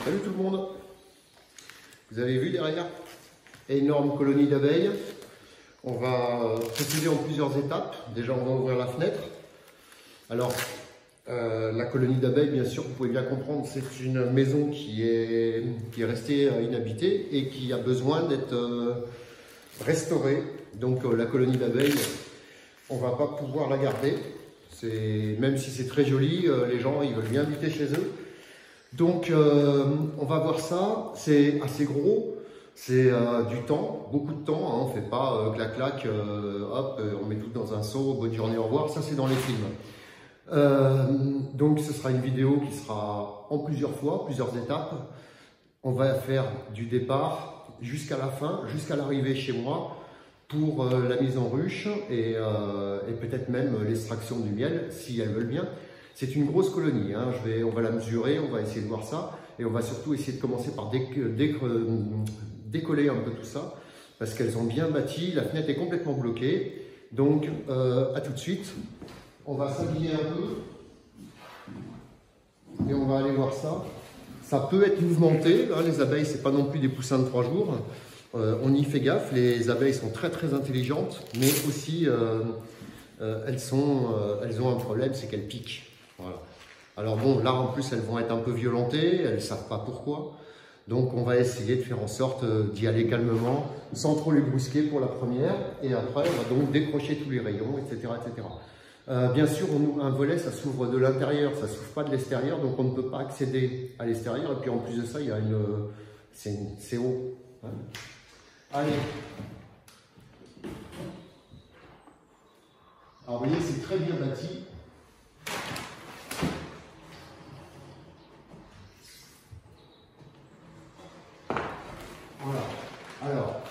Salut tout le monde. Vous avez vu derrière? Énorme colonie d'abeilles. On va procéder en plusieurs étapes. Déjà, on va ouvrir la fenêtre. Alors, la colonie d'abeilles, bien sûr, vous pouvez bien comprendre, c'est une maison qui est restée inhabitée et qui a besoin d'être restaurée. Donc, la colonie d'abeilles, on ne va pas pouvoir la garder. Même si c'est très joli, les gens ils veulent bien habiter chez eux. Donc, on va voir ça. C'est assez gros. C'est du temps, beaucoup de temps. Hein. On ne fait pas clac-clac, hop, on met tout dans un seau, bonne journée, au revoir. Ça, c'est dans les films. Donc, ce sera une vidéo qui sera en plusieurs fois, plusieurs étapes. On va faire du départ jusqu'à la fin, jusqu'à l'arrivée chez moi pour la mise en ruche et peut-être même l'extraction du miel, si elles veulent bien. C'est une grosse colonie, hein. On va la mesurer, on va essayer de voir ça. Et on va surtout essayer de commencer par décoller un peu tout ça, parce qu'elles ont bien bâti, la fenêtre est complètement bloquée. Donc, à tout de suite. On va s'habiller un peu et on va aller voir ça. Ça peut être mouvementé, hein, les abeilles, c'est pas non plus des poussins de 3 jours. On y fait gaffe, les abeilles sont très très intelligentes, mais aussi elles ont un problème, c'est qu'elles piquent. Voilà. Alors bon, là en plus elles vont être un peu violentées, elles ne savent pas pourquoi. Donc on va essayer de faire en sorte d'y aller calmement, sans trop les brusquer pour la première. Et après on va donc décrocher tous les rayons, etc. etc. Bien sûr, un volet, ça s'ouvre de l'intérieur, ça ne s'ouvre pas de l'extérieur, donc on ne peut pas accéder à l'extérieur. Et puis en plus de ça, il y a c'est haut. Hein. Allez. Alors vous voyez, c'est très bien bâti. Voilà. Alors,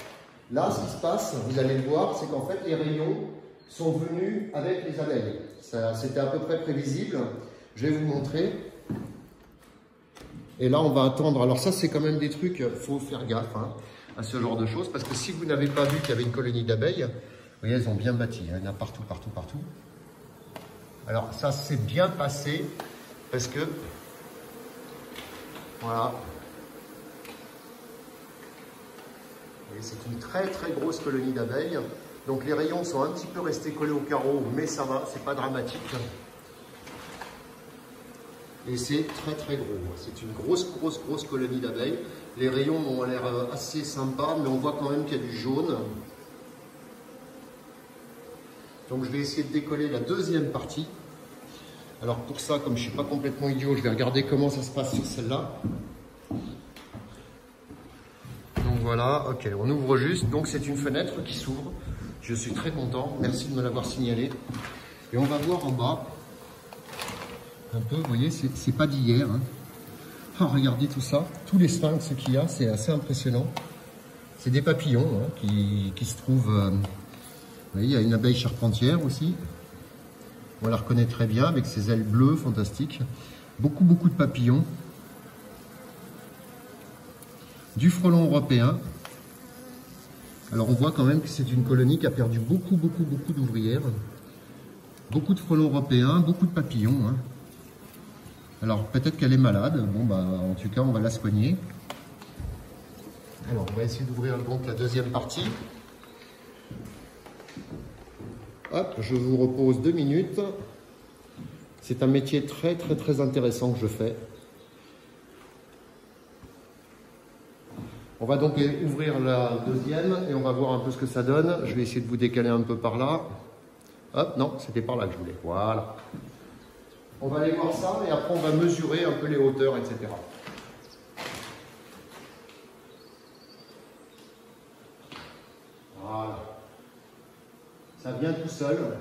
là, ce qui se passe, vous allez le voir, c'est qu'en fait, les rayons sont venus avec les abeilles. C'était à peu près prévisible. Je vais vous montrer. Et là, on va attendre. Alors ça, c'est quand même des trucs, il faut faire gaffe hein, à ce genre de choses. Parce que si vous n'avez pas vu qu'il y avait une colonie d'abeilles, vous voyez, elles ont bien bâti. Hein, il y en a partout, partout, partout. Alors ça, s'est bien passé. Parce que, voilà. C'est une très très grosse colonie d'abeilles. Donc les rayons sont un petit peu restés collés au carreau, mais ça va, c'est pas dramatique. Et c'est très très gros. C'est une grosse colonie d'abeilles. Les rayons ont l'air assez sympas, mais on voit quand même qu'il y a du jaune. Donc je vais essayer de décoller la deuxième partie. Alors pour ça, comme je ne suis pas complètement idiot, je vais regarder comment ça se passe sur celle-là. Donc voilà, ok, on ouvre juste. Donc c'est une fenêtre qui s'ouvre. Je suis très content, merci de me l'avoir signalé. Et on va voir en bas, un peu, vous voyez, c'est pas d'hier. Hein. Oh, regardez tout ça, tous les sphinx qu'il y a, c'est assez impressionnant. C'est des papillons hein, qui se trouvent... vous voyez, il y a une abeille charpentière aussi. On la reconnaît très bien avec ses ailes bleues, fantastiques. Beaucoup de papillons. Du frelon européen. Alors on voit quand même que c'est une colonie qui a perdu beaucoup d'ouvrières. Beaucoup de frelons européens, beaucoup de papillons. Hein. Alors peut-être qu'elle est malade. Bon bah en tout cas on va la soigner. Alors on va essayer d'ouvrir donc la deuxième partie. Hop, je vous repose 2 minutes. C'est un métier très intéressant que je fais. On va donc ouvrir la deuxième et on va voir un peu ce que ça donne. Je vais essayer de vous décaler un peu par là. Hop, non, c'était par là que je voulais. Voilà. On va aller voir ça et après on va mesurer un peu les hauteurs, etc. Voilà. Ça vient tout seul.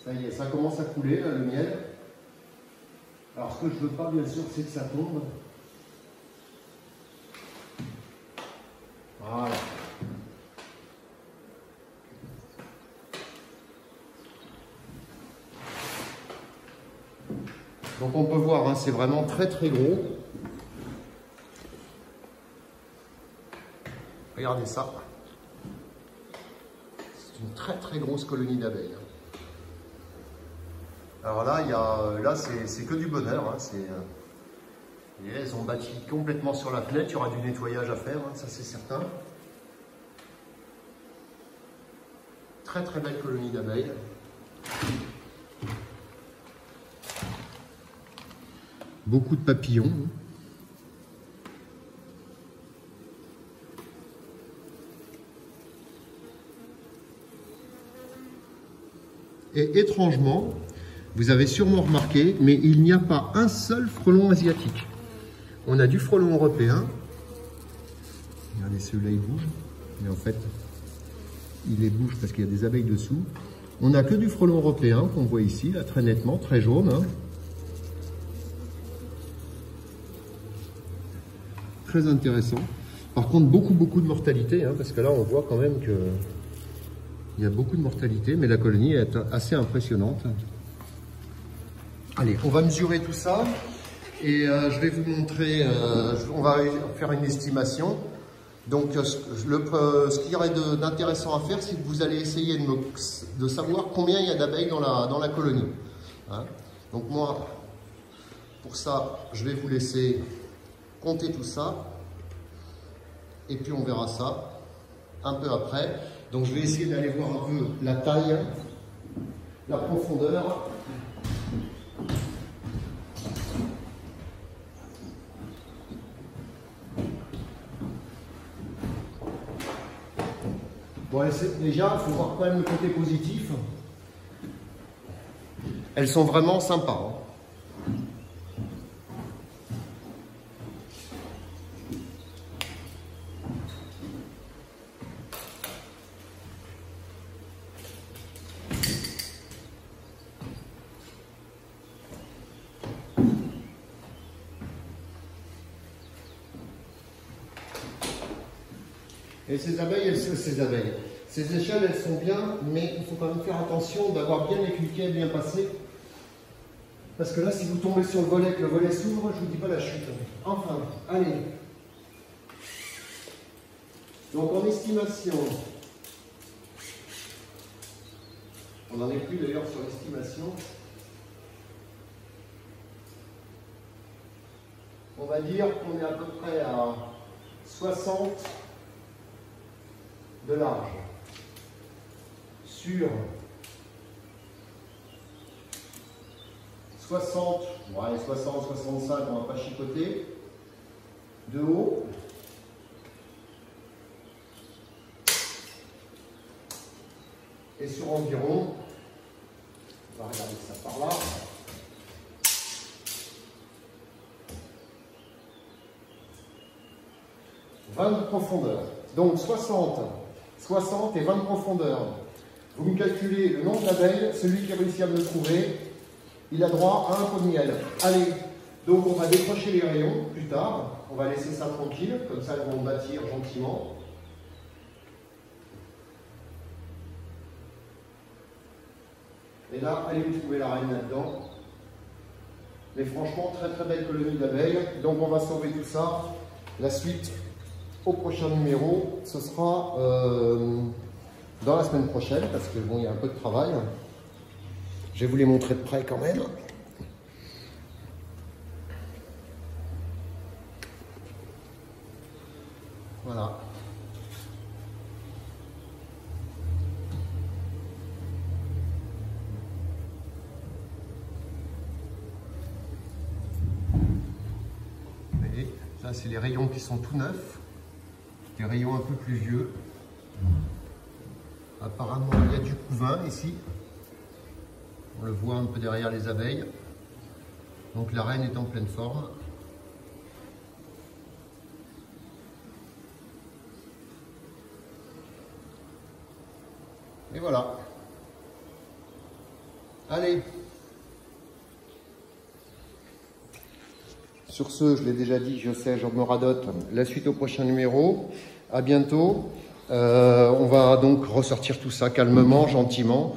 Ça y est, ça commence à couler, là, le miel. Alors ce que je veux pas, bien sûr, c'est que ça tombe. Voilà. Donc on peut voir, hein, c'est vraiment très gros. Regardez ça. C'est une très grosse colonie d'abeilles. Alors là, c'est que du bonheur. Hein, Et elles ont bâti complètement sur la fenêtre. Il y aura du nettoyage à faire, hein, ça c'est certain. Très très belle colonie d'abeilles. Beaucoup de papillons. Et étrangement, vous avez sûrement remarqué, mais il n'y a pas un seul frelon asiatique. On a du frelon européen. Regardez, celui-là, il bouge. Mais en fait, il les bouge parce qu'il y a des abeilles dessous. On n'a que du frelon européen qu'on voit ici, là, très nettement, très jaune. Hein. Très intéressant. Par contre, beaucoup de mortalité, hein, parce que là, on voit quand même que il y a beaucoup de mortalité, mais la colonie est assez impressionnante. Allez, on va mesurer tout ça et je vais vous montrer, on va faire une estimation. Donc, ce qu'il y aurait d'intéressant à faire, c'est que vous allez essayer de savoir combien il y a d'abeilles dans la colonie. Hein? Donc moi, pour ça, je vais vous laisser compter tout ça. Et puis on verra ça un peu après. Donc je vais essayer d'aller voir un peu la taille, la profondeur. Bon, déjà, il faut voir quand même le côté positif. Elles sont vraiment sympas. Hein. Et ces échelles, elles sont bien, mais il faut quand même faire attention d'avoir bien les cliquets bien passés. Parce que là, si vous tombez sur le volet, que le volet s'ouvre, je ne vous dis pas la chute. Enfin, allez. Donc en estimation, on n'en est plus d'ailleurs sur l'estimation. On va dire qu'on est à peu près à 60 de large sur 60, ouais, 60, 65, on ne va pas chipoter, de haut. Et sur environ, on va regarder ça par là, 20 de profondeur. Donc 60 et 20 de profondeur. Vous me calculez le nombre d'abeilles, celui qui a réussi à me le trouver, il a droit à un pot de miel. Allez, donc on va décrocher les rayons plus tard, on va laisser ça tranquille, comme ça elles vont bâtir gentiment. Et là, allez vous trouver la reine là-dedans. Mais franchement, très très belle colonie d'abeilles. Donc on va sauver tout ça. La suite au prochain numéro, ce sera dans la semaine prochaine, parce que bon, il y a un peu de travail. Je vais vous les montrer de près quand même. Voilà. Vous voyez, ça c'est les rayons qui sont tout neufs. Des rayons un peu plus vieux. Apparemment, il y a du couvain ici. On le voit un peu derrière les abeilles. Donc la reine est en pleine forme. Et voilà. Allez. Sur ce, je l'ai déjà dit, je sais, je me radote. La suite au prochain numéro. À bientôt. On va donc ressortir tout ça calmement, gentiment.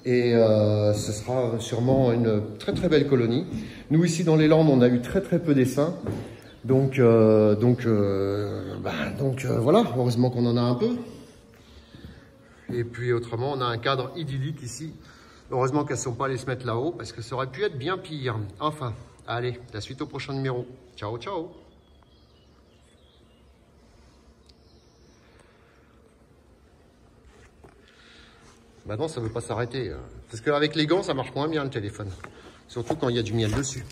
Et ce sera sûrement une très très belle colonie. Nous ici dans les Landes, on a eu très très peu d'essaims. Donc voilà, heureusement qu'on en a un peu. Et puis autrement, on a un cadre idyllique ici. Heureusement qu'elles ne sont pas allées se mettre là-haut, parce que ça aurait pu être bien pire. Enfin, Allez, la suite au prochain numéro. Ciao, ciao. Bah non, ça ne veut pas s'arrêter. Parce qu'avec les gants, ça marche moins bien le téléphone. Surtout quand il y a du miel dessus.